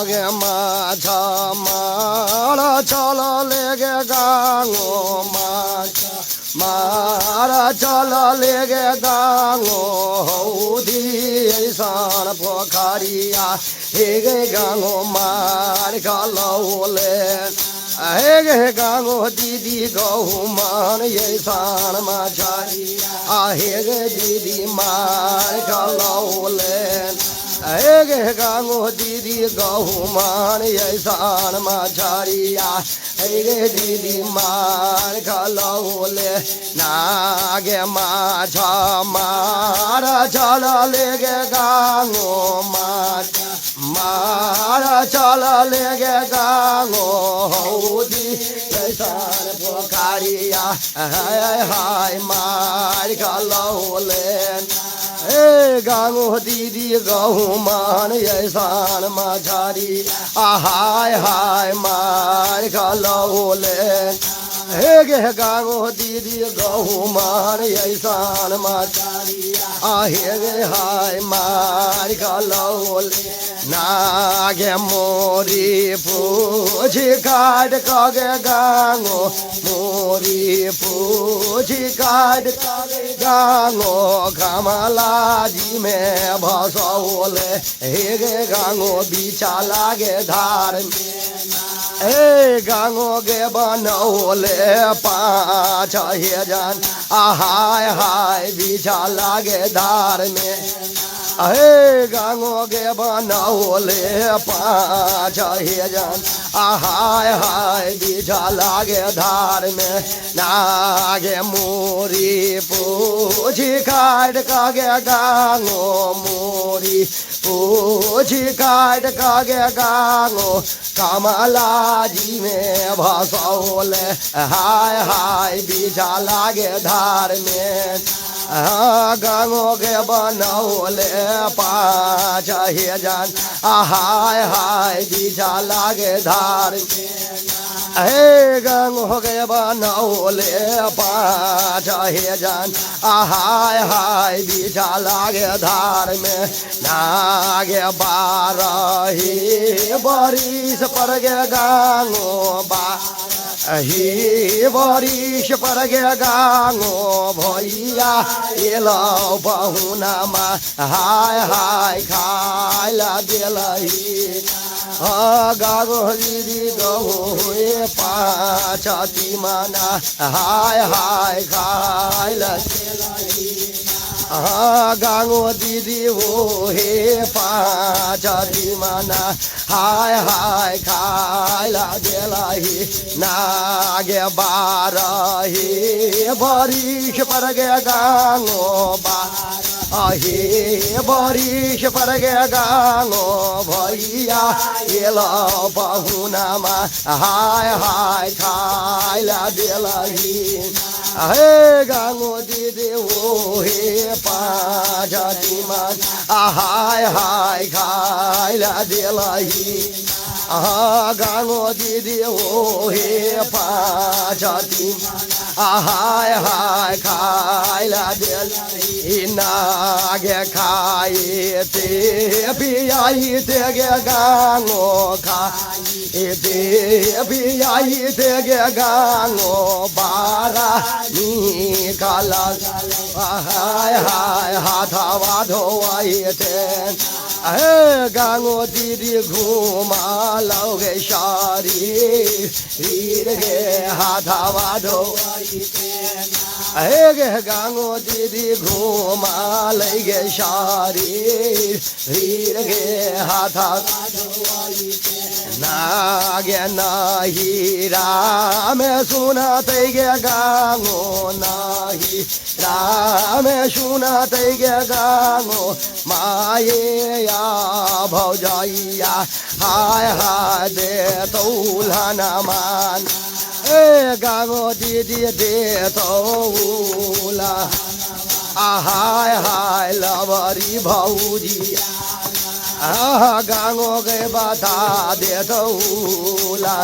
गे माछा मारा चल ले गे गांगो माछा मारा चल ले गे गांगो हौदी ऐसान पोखरिया हे गे गांगो मार गलौले हे गे गांगो दीदी गहू मान ऐसान माछारिया हे गे दीदी मार गलौले हे गे गांगो दीदी गहू मान ऐसान माछारिया हे गे दीदी मार गलौले नागे माछा मारा चल ले गे गांगो माछा मारा चल ले गे गांगो हौदी ऐसान पोखरिया हाय हाय मार गलौले हे गांगो दीदी गहू मान ऐसान माछारी हाय हाय मार गलौले हे गे गांगो दीदी गहू मान ऐसान माछारी हे गे हाय मार गलौले नागे मोरी पूछी काट कगे गांगो मोरी पूछी काट कगे गांगो कमला जी में भसौले हे गे गांगो बीचा लागे धार में हे गांगो गे बनौले पाँच हे जान हाय हाय बीचा लागे धार में हे गांगो गे बनौले पाँच हे जान हाय हाय बीचा लागे धार में नागे मोरी पूछी काट कगे गांगो मोरी पूछी काट कगे गांगो कमला जी में भसौले हाय हाय बीचा लागे धार में गांगो गे बनौले पाँच हे जान हाय हाय बीचा लागे धार में हे गांगो गे बनौले पाँच हे जान हाय हाय बीचा लागे धार में नागे बारही बरिस पर गे गांगो ही बरिस पर गे गांगो भैया एलो बहुनामा हाय हाय खाइला देलही गागो दीदी गहू पाँच तिमाना हाय हाय खाइला देलही गांगो दीदी वो हे पाँच तिमाना हाय हाय खाइला देलही नागे बारही बरिस पर गे गांगो हे बरिस पर गे गांगो भैया एलो बहुनामा हाय हाय खाइला देलही हे गांगो दीदी वो हे पाँच तिमाना हाय हाय खाइला देलही गांगो दीदी वो हे पाँच तिमाना हाय हाय खाइला देलही नागे खाए ते पियाई ते गे गांगो खाए ते पियाई ते गे गांगो बारा निकाला हाय हाय हाथावा धोवाई ते हे गांगो दीदी घूमा लोगे शारी रीर गे हाथावा धोवाई ते हे गे गांगो दीदी घूमा लगे शारी रीर गे हाथा नागे नाही राम सुनते गे गांगो नाही राम सुनते गे गांगो माये या भौजाइया हाय हाय दे तौलना मान ए गांगो दीदी दे तौला हाय हाय लवरी भौजी गांगो गे बता दे तौला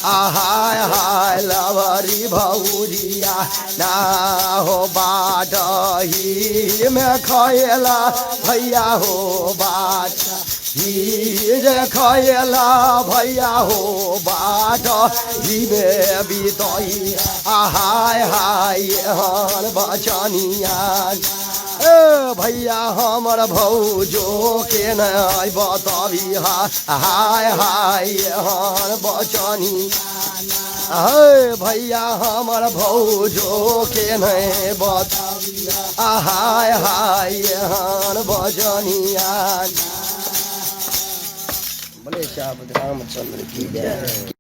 हाय हाय लवरी भौजिया ना हो बाटही में खयला भैया हो बाट ही जे खयला भैया हो बाट हिबे बितई आहाय हाय हन बचनिया ए भैया हमर भौजो के नहीं बताबी हाय हाय हन बचनी हे भैया हमर भौजो के नहीं बताबी हाय हाय हन बचनिया बोले श्याम रामचंद्र की जय।